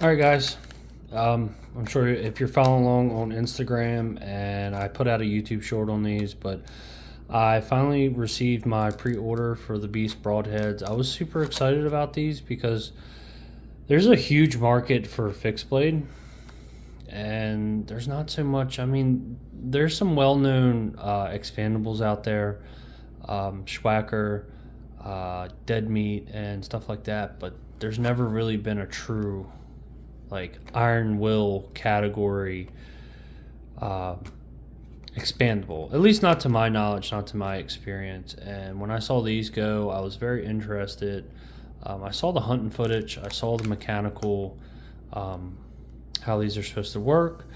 All right, guys. I'm sure if you're following along on Instagram, and I put out a YouTube short on these, but I finally received my pre-order for the Beast broadheads. I was super excited about these because there's a huge market for fixed blade, and there's not so much. I mean, there's some well-known expandables out there, Schwacker, Dead Meat, and stuff like that, but there's never really been a true like iron will category uh, expandable, at least not to my knowledge, not to my experience. And when I saw these go, I was very interested. I saw the hunting footage, I saw the mechanical, um, how these are supposed to work,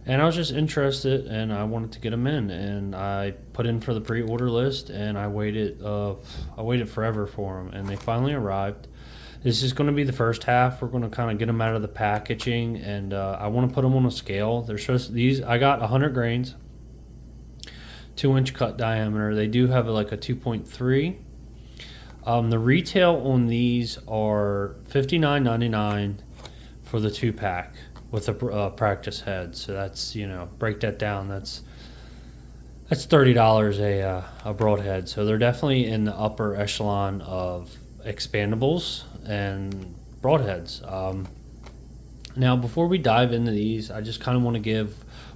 and I was just interested, and I wanted to get them in, and I put in for the pre-order list, and I waited forever for them, and they finally arrived. This is going to be the first half. We're going to kind of get them out of the packaging, and I want to put them on a scale. They're supposed to, these. I got 100 grains, 2-inch cut diameter. They do have like a 2.3. The retail on these are $59.99 for the 2-pack with a practice head. So that's, break that down. That's $30 a broadhead. So they're definitely in the upper echelon of expandables and broadheads. Now, before we dive into these, I just kind of want to give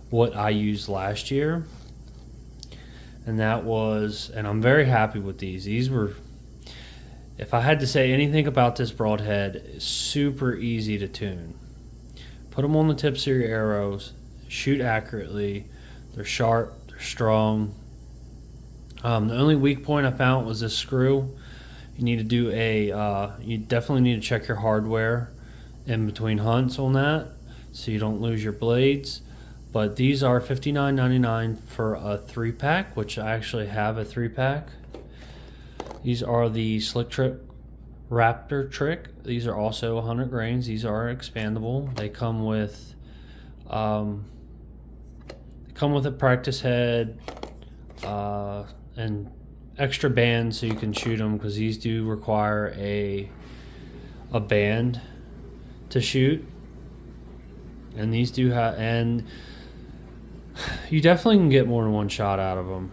what I used last year, and and I'm very happy with these. These were, if I had to say anything about this broadhead, it's super easy to tune. Put them on the tips of your arrows, shoot accurately. They're sharp, they're strong. The only weak point I found was this screw. You need to do you definitely need to check your hardware in between hunts on that so you don't lose your blades. But these are $59.99 for a 3-pack, which I actually have a 3-pack. These are the Slick Trip Raptor Trick. These are also 100 grains. These are expandable. They come with a practice head and extra band so you can shoot them, because these do require a band to shoot, and these do have, and you definitely can get more than one shot out of them.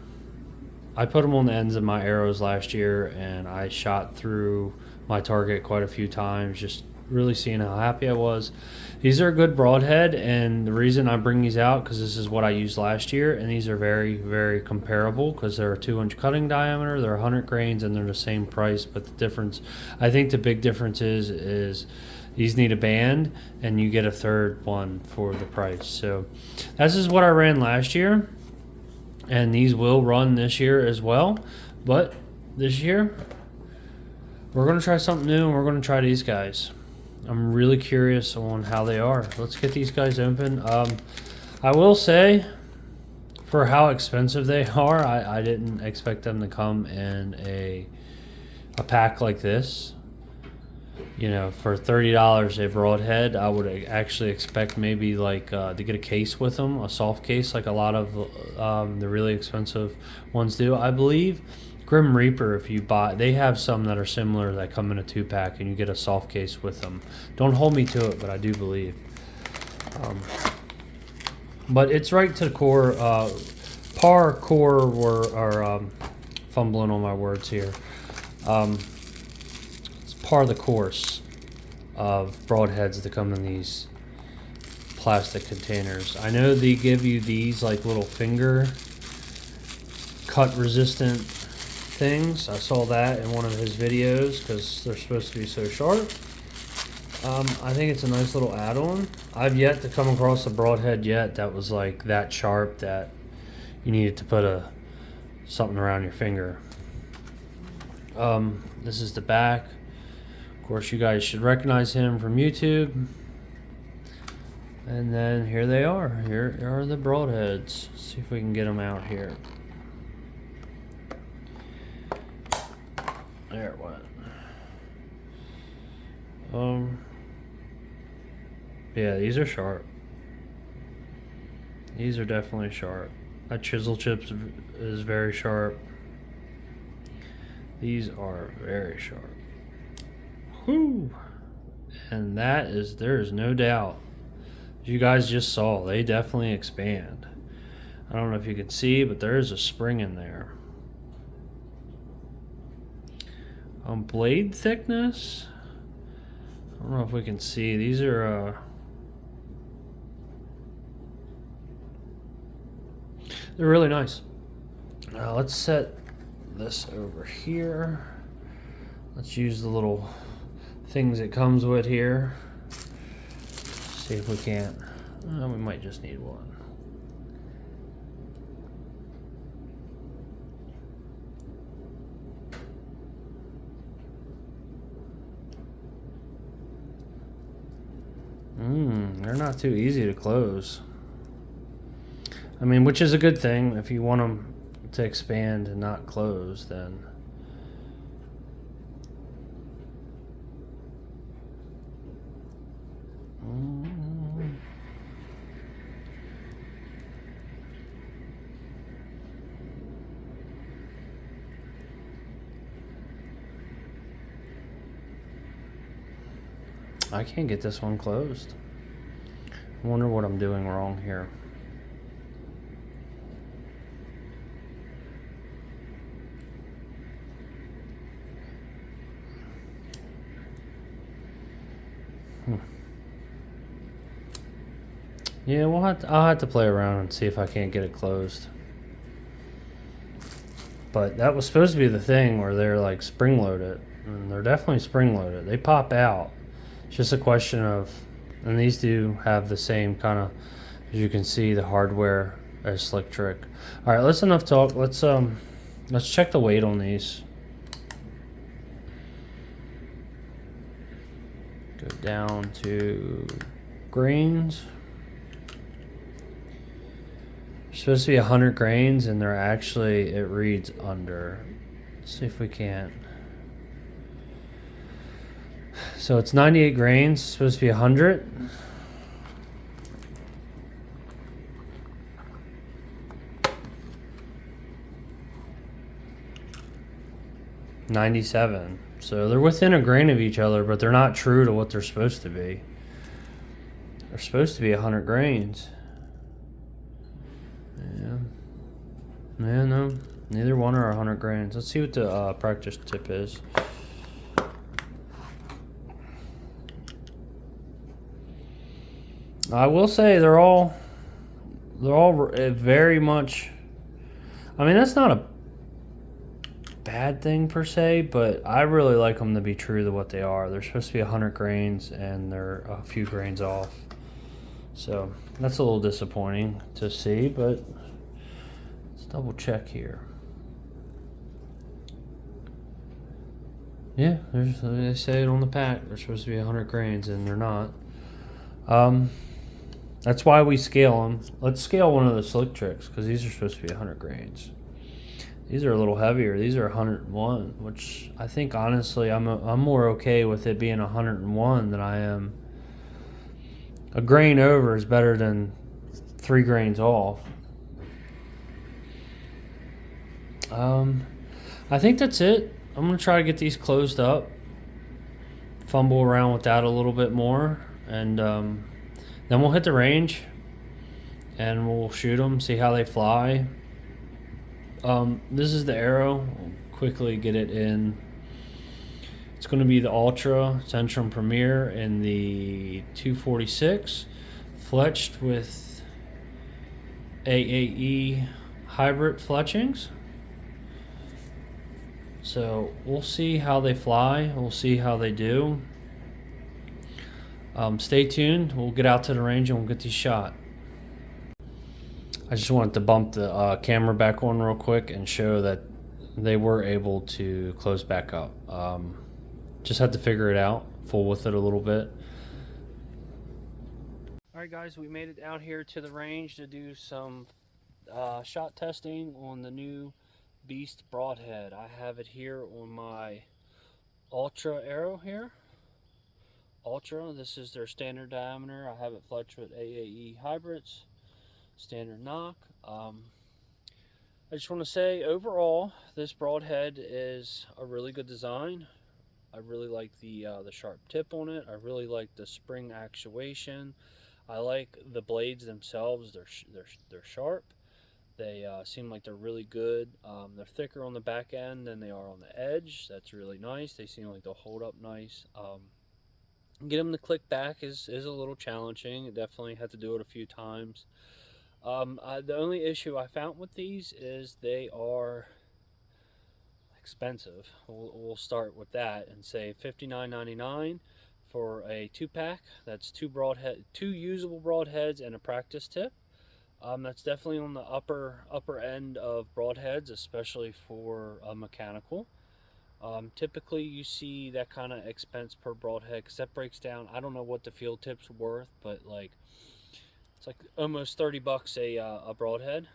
I put them on the ends of my arrows last year, and I shot through my target quite a few times, just really seeing how happy I was. These are a good broadhead, and the reason I bring these out because this is what I used last year, and these are very, very comparable because they're a 2-inch cutting diameter, they're 100 grains, and they're the same price. But the difference, I think the big difference is these need a band, and you get a third one for the price. So this is what I ran last year, and these will run this year as well. But this year, we're going to try something new, and we're going to try these guys. I'm really curious on how they are. Let's get these guys open. I will say, for how expensive they are, I didn't expect them to come in a pack like this. For $30 a broadhead, I would actually expect maybe like to get a case with them, a soft case, like a lot of the really expensive ones do. I believe Grim Reaper, if you buy, they have some that are similar that come in a 2-pack, and you get a soft case with them. Don't hold me to it, but I do believe. But it's right to the core. Par core or fumbling on my words here. It's par the course of broadheads that come in these plastic containers. I know they give you these like little finger cut resistant things. I saw that in one of his videos because they're supposed to be so sharp. I think it's a nice little add-on. I've yet to come across a broadhead yet that was like that sharp that you needed to put something around your finger. This is the back. Of course, you guys should recognize him from YouTube. And then here they are. Here are the broadheads. Let's see if we can get them out here. There it went. Yeah, these are sharp. These are definitely sharp. That chisel chip is very sharp. These are very sharp. Whew. And there is no doubt. As you guys just saw, they definitely expand. I don't know if you can see, but there is a spring in there. Blade thickness. I don't know if we can see. These are they're really nice. Now let's set this over here. Let's use the little things it comes with here. See if we can't. We might just need one. They're not too easy to close. I mean, which is a good thing. If you want them to expand and not close, then I can't get this one closed. I wonder what I'm doing wrong here. Yeah, I'll have to play around and see if I can't get it closed. But that was supposed to be the thing where they're like spring loaded, and they're definitely spring loaded. They pop out. It's just a question of, and these do have the same kind of, as you can see, the hardware as Slick Trick. All right, let's enough talk. Let's check the weight on these. Go down to grains. They're supposed to be 100 grains, and they're actually, it reads under. Let's see if we can't. So it's 98 grains, it's supposed to be 100. $97. So they're within a grain of each other, but they're not true to what they're supposed to be. They're supposed to be 100 grains. Yeah, no, neither one are 100 grains. Let's see what the practice tip is. I will say they're all very much. I mean, that's not a bad thing per se, but I really like them to be true to what they are. They're supposed to be 100 grains, and they're a few grains off. So that's a little disappointing to see, but let's double check here. Yeah, they say it on the pack. They're supposed to be 100 grains, and they're not. That's why we scale them. Let's scale one of the Slick Tricks, because these are supposed to be 100 grains. These are a little heavier. These are 101, which I think honestly I'm more okay with it being 101 than I am. A grain over is better than 3 grains off. I think that's it. I'm gonna try to get these closed up, fumble around with that a little bit more, and then we'll hit the range and we'll shoot them, see how they fly. This is the arrow. We'll quickly get it in. It's going to be the Ultra Centrum Premier in the 246, fletched with AAE hybrid fletchings. So we'll see how they fly. We'll see how they do. Stay tuned. We'll get out to the range and we'll get these shot. I just wanted to bump the camera back on real quick and show that they were able to close back up. Just had to figure it out, fool with it a little bit. Alright guys, we made it out here to the range to do some shot testing on the new Beast broadhead. I have it here on my Ultra arrow here. Ultra, this is their standard diameter. I have it fletched with AAE hybrids, standard knock. I just want to say overall this broadhead is a really good design. I really like the sharp tip on it. I really like the spring actuation. I like the blades themselves. They're sharp. They seem like they're really good. They're thicker on the back end than they are on the edge. That's really nice. They seem like they'll hold up nice. Get them to click back is a little challenging. I definitely had to do it a few times. The only issue I found with these is they are expensive. We'll start with that and say $59.99 for a 2-pack. That's two usable broadheads and a practice tip. That's definitely on the upper end of broadheads, especially for mechanical. Typically, you see that kind of expense per broadhead because that breaks down. I don't know what the field tip's worth, but like it's like almost $30 a broadhead,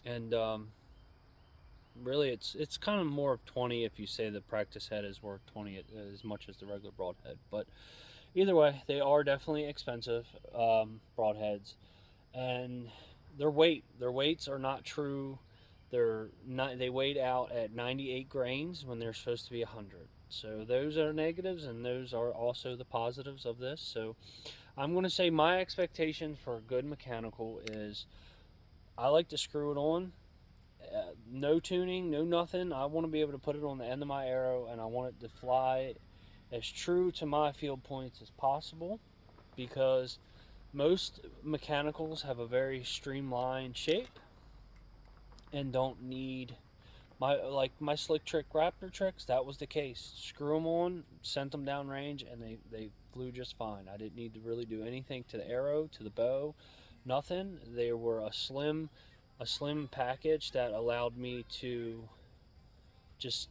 and really it's kind of more of 20 if you say the practice head is worth 20 as much as the regular broadhead. But either way, they are definitely expensive broadheads, and their weights are not true. They weighed out at 98 grains when they're supposed to be 100. So those are negatives, and those are also the positives of this. So I'm going to say my expectation for a good mechanical is I like to screw it on. No tuning, no nothing. I want to be able to put it on the end of my arrow, and I want it to fly as true to my field points as possible, because most mechanicals have a very streamlined shape and don't need my slick trick raptor tricks. That was the case. Screw them on, sent them down range, and they flew just fine. I didn't need to really do anything to the arrow, to the bow, nothing. They were a slim package that allowed me to just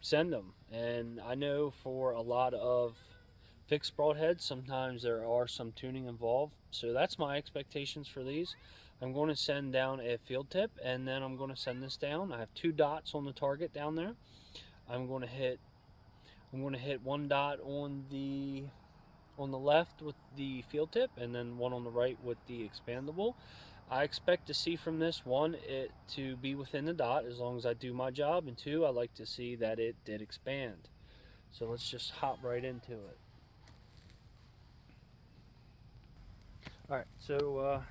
send them. And I know for a lot of fixed broadheads, sometimes there are some tuning involved. So that's my expectations for these. I'm going to send down a field tip, and then I'm going to send this down. I have 2 dots on the target down there. I'm going to hit one dot on the left with the field tip, and then one on the right with the expandable. I expect to see from this, one, it to be within the dot as long as I do my job, and 2, I like to see that it did expand. So let's just hop right into it. Alright, so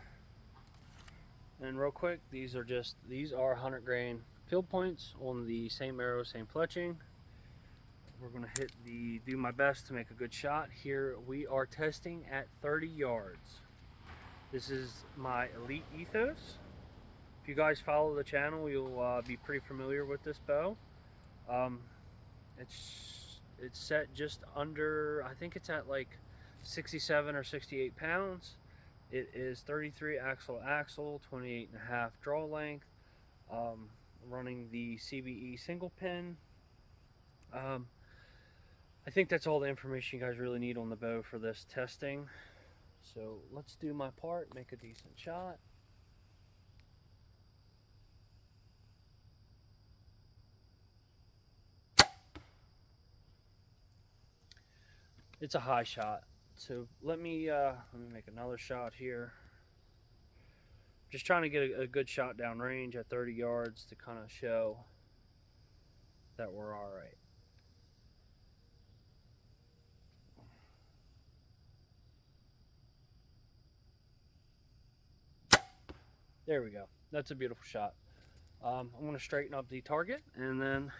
and real quick, these are 100 grain field points on the same arrow, same fletching. We're going to do my best to make a good shot. Here we are testing at 30 yards. This is my Elite Ethos. If you guys follow the channel, you'll be pretty familiar with this bow. It's set just under, I think it's at like 67 or 68 pounds. It is 33 axle to axle, 28.5 draw length. Running the CBE single pin. I think that's all the information you guys really need on the bow for this testing. So let's do my part, make a decent shot. It's a high shot. So let me make another shot here. Just trying to get a good shot down range at 30 yards to kind of show that we're all right. There we go. That's a beautiful shot. I'm going to straighten up the target, and then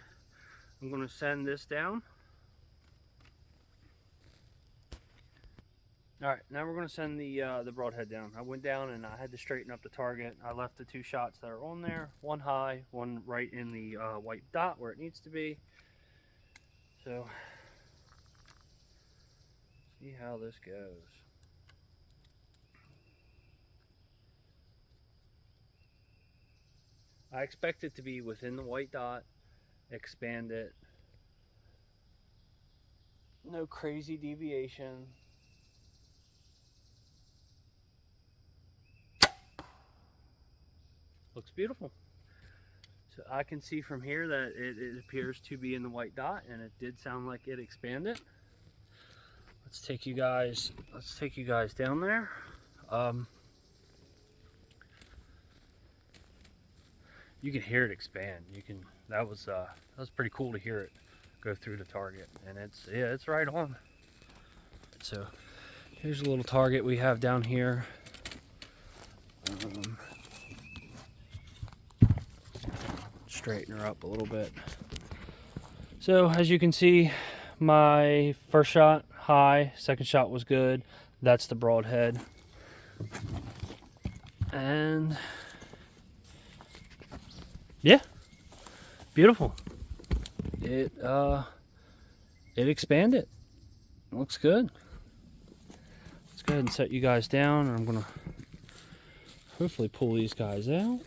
I'm going to send this down. All right, now we're going to send the broadhead down. I went down and I had to straighten up the target. I left the 2 shots that are on there, one high, one right in the white dot where it needs to be. So, see how this goes. I expect it to be within the white dot, expand it. No crazy deviation. Looks beautiful. So I can see from here that it appears to be in the white dot, and it did sound like it expanded. Let's take you guys down there. You can hear it expand. That was pretty cool to hear it go through the target, and it's right on. So here's a little target we have down here. Straighten her up a little bit. So as you can see, my first shot high, second shot was good. That's the broadhead, and yeah, beautiful. It expanded. It looks good. Let's go ahead and set you guys down. I'm gonna hopefully pull these guys out.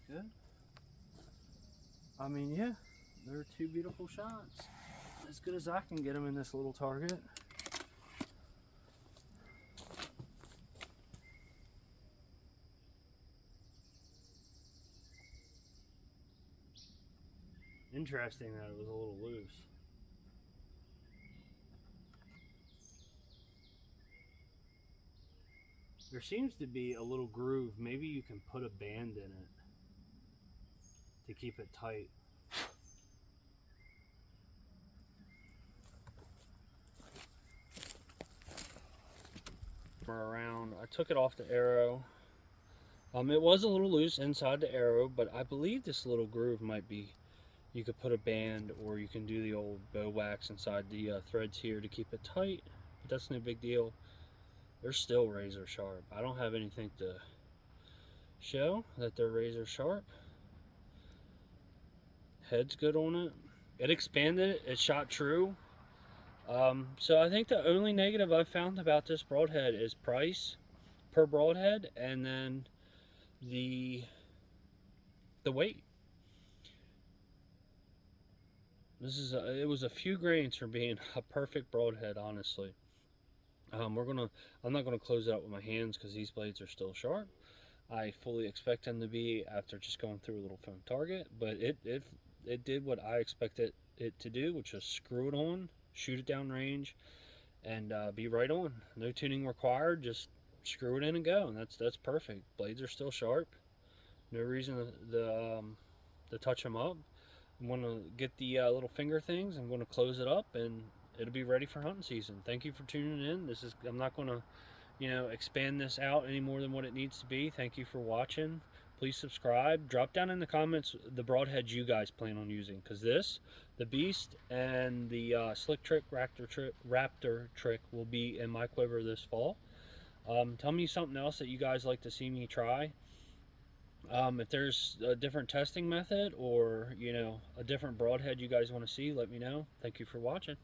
Good. I mean, yeah, they're two beautiful shots. As good as I can get them in this little target. Interesting that it was a little loose. There seems to be a little groove. Maybe you can put a band in it to keep it tight. For around, I took it off the arrow. It was a little loose inside the arrow, but I believe this little groove might be, you could put a band, or you can do the old bow wax inside the threads here to keep it tight, but that's no big deal. They're still razor sharp. I don't have anything to show that they're razor sharp. Head's good on it. It expanded, it shot true. So I think the only negative I've found about this broadhead is price per broadhead, and then the weight. It was a few grains from being a perfect broadhead, honestly. I'm not gonna close it out with my hands because these blades are still sharp. I fully expect them to be after just going through a little foam target, but it did what I expected it to do, which was screw it on, shoot it down range, and be right on. No tuning required. Just screw it in and go, and that's perfect. Blades are still sharp. No reason to touch them up. I'm going to get the little finger things. I'm going to close it up, and it'll be ready for hunting season. Thank you for tuning in. I'm not going to, expand this out any more than what it needs to be. Thank you for watching. Please subscribe. Drop down in the comments the broadheads you guys plan on using, because the Beast and the Slick Trick Raptor trick will be in my quiver this fall. Tell me something else that you guys like to see me try. If there's a different testing method, or a different broadhead you guys want to see, let me know. Thank you for watching.